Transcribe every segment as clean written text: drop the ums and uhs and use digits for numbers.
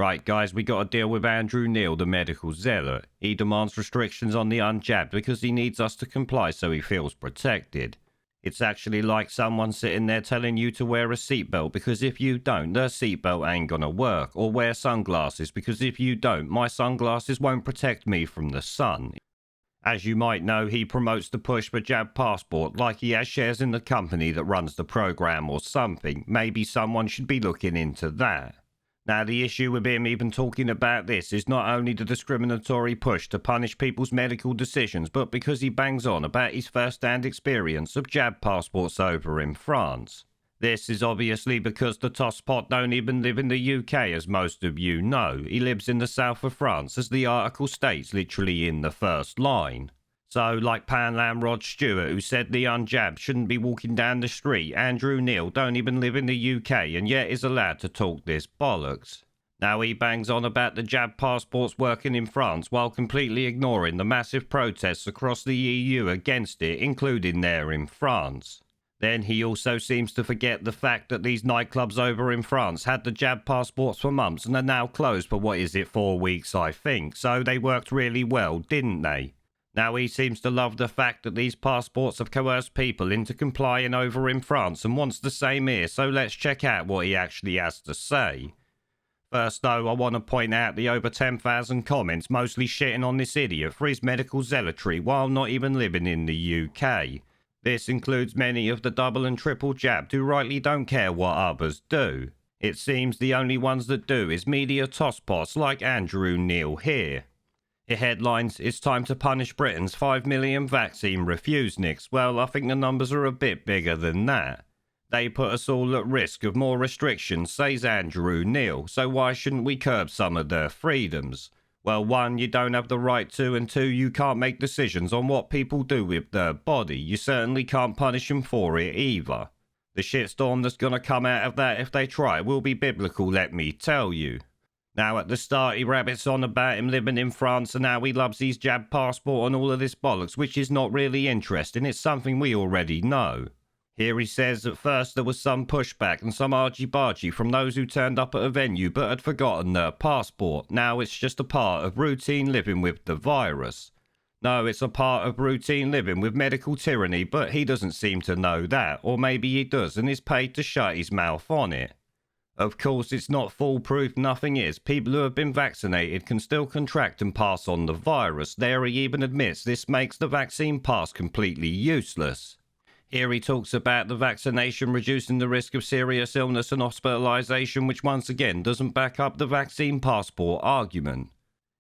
Right, guys, we got to deal with Andrew Neil, the medical zealot. He demands restrictions on the unjabbed because he needs us to comply so he feels protected. It's actually like someone sitting there telling you to wear a seatbelt because if you don't, the seatbelt ain't gonna work. Or wear sunglasses because if you don't, my sunglasses won't protect me from the sun. As you might know, he promotes the push for jab passport like he has shares in the company that runs the program or something. Maybe someone should be looking into that. Now, the issue with him even talking about this is not only the discriminatory push to punish people's medical decisions, but because he bangs on about his first-hand experience of jab passports over in France. This is obviously because the tosspot don't even live in the UK, as most of you know. He lives in the south of France, as the article states, literally in the first line. So, like Panlam Rod Stewart, who said the unjabbed shouldn't be walking down the street, Andrew Neil don't even live in the UK and yet is allowed to talk this bollocks. Now he bangs on about the jab passports working in France while completely ignoring the massive protests across the EU against it, including there in France. Then he also seems to forget the fact that these nightclubs over in France had the jab passports for months and are now closed for 4 weeks, I think, so they worked really well, didn't they? Now he seems to love the fact that these passports have coerced people into complying over in France and wants the same here, so let's check out what he actually has to say. First though, I want to point out the over 10,000 comments mostly shitting on this idiot for his medical zealotry while not even living in the UK. This includes many of the double and triple jabbed who rightly don't care what others do. It seems the only ones that do is media tosspots like Andrew Neil here. It headlines, "It's time to punish Britain's 5 million vaccine refuseniks." Well, I think the numbers are a bit bigger than that. They put us all at risk of more restrictions, says Andrew Neil, so why shouldn't we curb some of their freedoms? Well, 1, you don't have the right to, and 2, you can't make decisions on what people do with their body. You certainly can't punish them for it either. The shitstorm that's gonna come out of that if they try will be biblical, let me tell you. Now, at the start, he rabbits on about him living in France and how he loves his jab passport and all of this bollocks, which is not really interesting. It's something we already know. Here he says at first there was some pushback and some argy-bargy from those who turned up at a venue but had forgotten their passport. Now it's just a part of routine living with the virus. No, it's a part of routine living with medical tyranny, but he doesn't seem to know that, or maybe he does and is paid to shut his mouth on it. Of course, it's not foolproof, nothing is. People who have been vaccinated can still contract and pass on the virus. There he even admits this makes the vaccine pass completely useless. Here he talks about the vaccination reducing the risk of serious illness and hospitalisation, which once again doesn't back up the vaccine passport argument.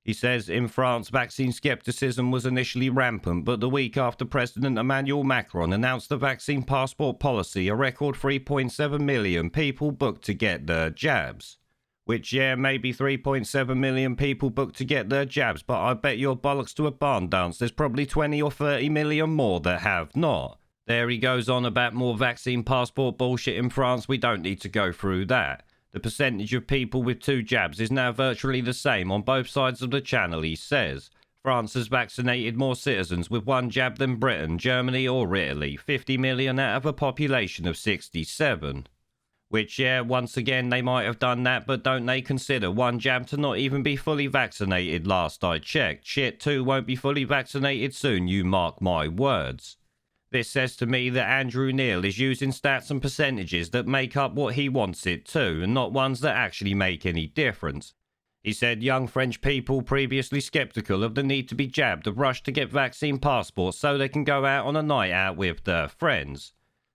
He says in France, vaccine scepticism was initially rampant, but the week after President Emmanuel Macron announced the vaccine passport policy, a record 3.7 million people booked to get their jabs. Which, yeah, maybe 3.7 million people booked to get their jabs, but I bet your bollocks to a barn dance there's probably 20 or 30 million more that have not. There he goes on about more vaccine passport bullshit in France. We don't need to go through that. The percentage of people with 2 jabs is now virtually the same on both sides of the channel, he says. France has vaccinated more citizens with 1 jab than Britain, Germany or Italy, 50 million out of a population of 67. Which, yeah, once again they might have done that, but don't they consider 1 jab to not even be fully vaccinated last I checked? Shit, 2 won't be fully vaccinated soon, you mark my words. This says to me that Andrew Neil is using stats and percentages that make up what he wants it to, and not ones that actually make any difference. He said young French people previously sceptical of the need to be jabbed have rushed to get vaccine passports so they can go out on a night out with their friends.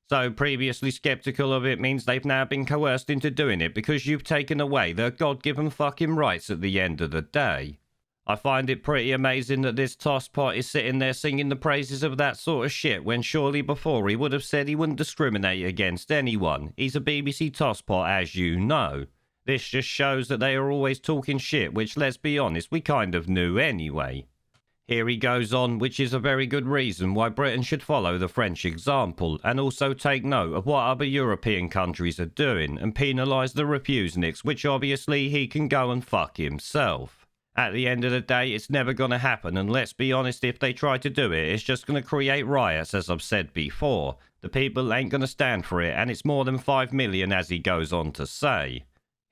So previously sceptical of it means they've now been coerced into doing it because you've taken away their God-given fucking rights at the end of the day. I find it pretty amazing that this tosspot is sitting there singing the praises of that sort of shit when surely before he would have said he wouldn't discriminate against anyone. He's a BBC tosspot, as you know. This just shows that they are always talking shit, which, let's be honest, we kind of knew anyway. Here he goes on, which is a very good reason why Britain should follow the French example, and also take note of what other European countries are doing, and penalise the refuseniks, which obviously he can go and fuck himself. At the end of the day, it's never going to happen, and let's be honest, if they try to do it, it's just going to create riots, as I've said before. The people ain't going to stand for it, and it's more than 5 million, as he goes on to say.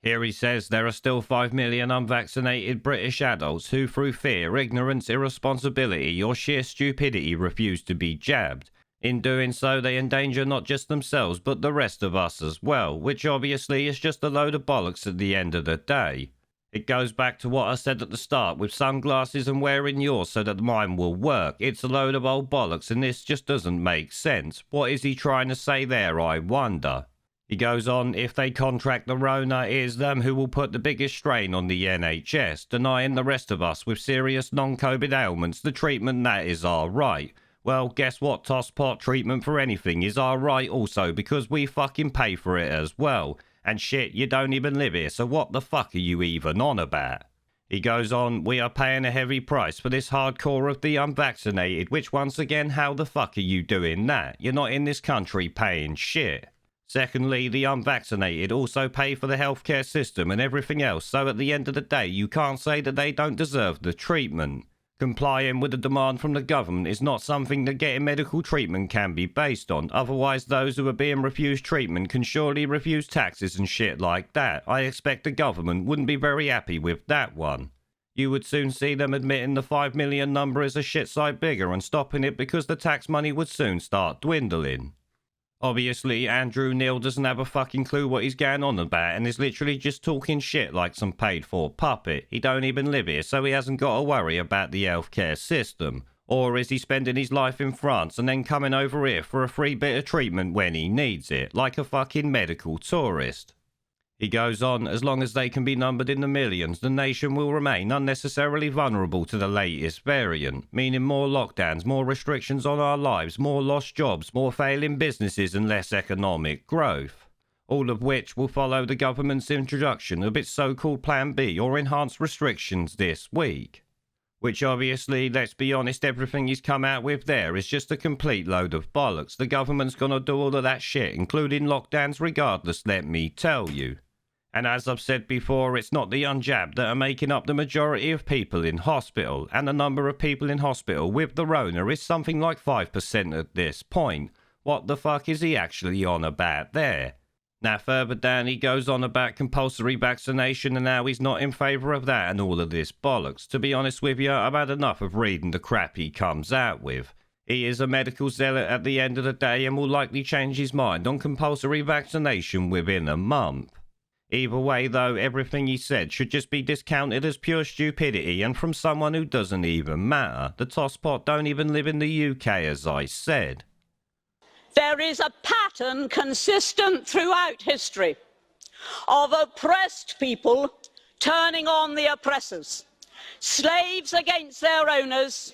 Here he says there are still 5 million unvaccinated British adults who, through fear, ignorance, irresponsibility, or sheer stupidity, refuse to be jabbed. In doing so, they endanger not just themselves, but the rest of us as well, which obviously is just a load of bollocks at the end of the day. It goes back to what I said at the start, with sunglasses and wearing yours so that mine will work. It's a load of old bollocks, and this just doesn't make sense. What is he trying to say there, I wonder? He goes on, if they contract the Rona, it is them who will put the biggest strain on the NHS, denying the rest of us with serious non-COVID ailments the treatment that is our right. Well, guess what, tosspot? Treatment for anything is our right also, because we fucking pay for it as well. And shit, you don't even live here, so what the fuck are you even on about? He goes on, we are paying a heavy price for this hardcore of the unvaccinated, which once again, how the fuck are you doing that? You're not in this country paying shit. Secondly, the unvaccinated also pay for the healthcare system and everything else, so at the end of the day, you can't say that they don't deserve the treatment. Complying with the demand from the government is not something that getting medical treatment can be based on, otherwise those who are being refused treatment can surely refuse taxes and shit like that. I expect the government wouldn't be very happy with that one. You would soon see them admitting the 5 million number is a shit side bigger and stopping it because the tax money would soon start dwindling. Obviously, Andrew Neil doesn't have a fucking clue what he's going on about and is literally just talking shit like some paid-for puppet. He don't even live here, so he hasn't got to worry about the healthcare system. Or is he spending his life in France and then coming over here for a free bit of treatment when he needs it, like a fucking medical tourist? He goes on, as long as they can be numbered in the millions, the nation will remain unnecessarily vulnerable to the latest variant, meaning more lockdowns, more restrictions on our lives, more lost jobs, more failing businesses and less economic growth. All of which will follow the government's introduction of its so-called Plan B or enhanced restrictions this week. Which obviously, let's be honest, everything he's come out with there is just a complete load of bollocks. The government's gonna do all of that shit, including lockdowns regardless, let me tell you. And as I've said before, it's not the unjabbed that are making up the majority of people in hospital, and the number of people in hospital with the Rona is something like 5% at this point. What the fuck is he actually on about there? Now further down he goes on about compulsory vaccination and how he's not in favour of that and all of this bollocks. To be honest with you, I've had enough of reading the crap he comes out with. He is a medical zealot at the end of the day and will likely change his mind on compulsory vaccination within a month. Either way, though, everything he said should just be discounted as pure stupidity and from someone who doesn't even matter. The tosspot don't even live in the UK, as I said. There is a pattern consistent throughout history of oppressed people turning on the oppressors. Slaves against their owners,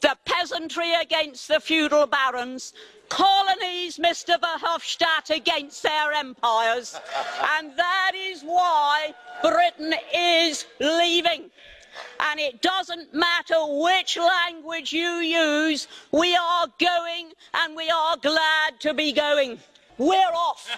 the peasantry against the feudal barons, colonies, Mr. Verhofstadt, against their empires. And that is why Britain is leaving. And it doesn't matter which language you use, we are going and we are glad to be going. We're off.